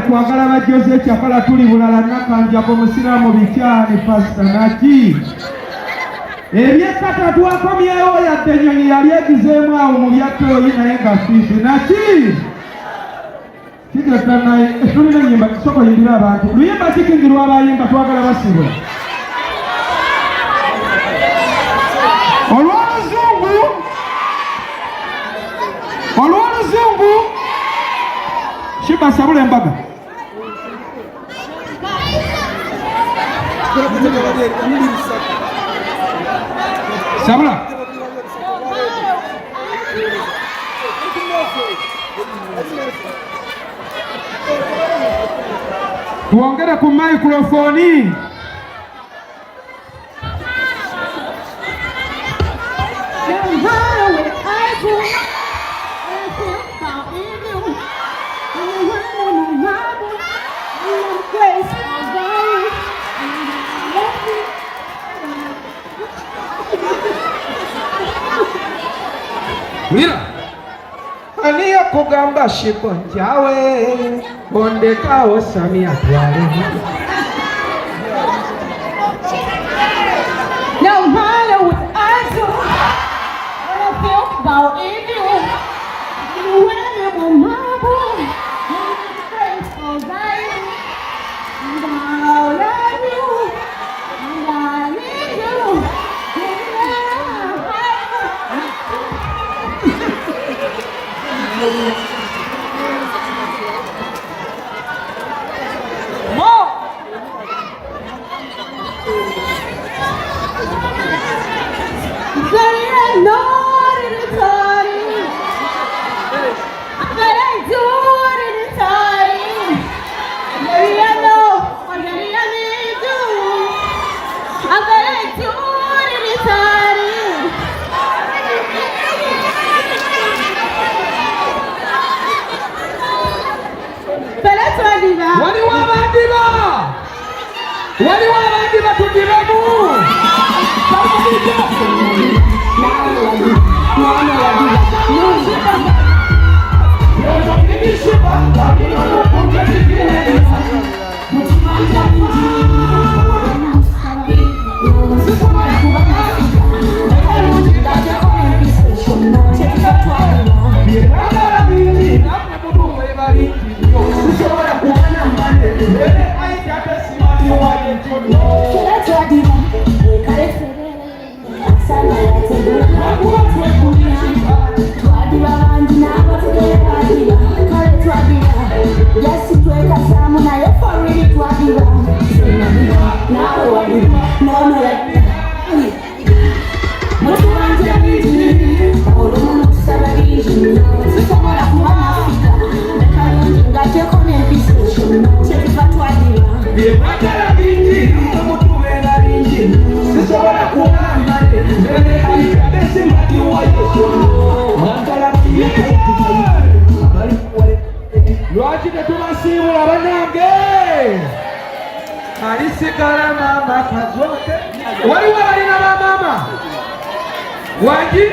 Kwagala bajoze kyakala tuli bulala nakanja ko musiramu bikyani pasta naki ebyekata twakomyewo yadde ennyonyi yali egizeemu awo mu lyatto naye nga fiifi naki kigetanaye tulina ennyimba tuwulire abantu. Luyimba kikingirwa abayimba twagala basibula. Olw'oluzungu Shiba sabula embaga. Sabula tuongere ku microphone. Mira aniya kugamba shipo njawe ondekawo Samia twale. No matter what I do, what I feel about you, when I'm on my boy, I'm grateful that you, and I love you, and I need you. Wali wabandiba tudibemu. Lwaki tetubasiibula bannange? Alisigala mama kazote. Waliwo balina bamaama? Wangi?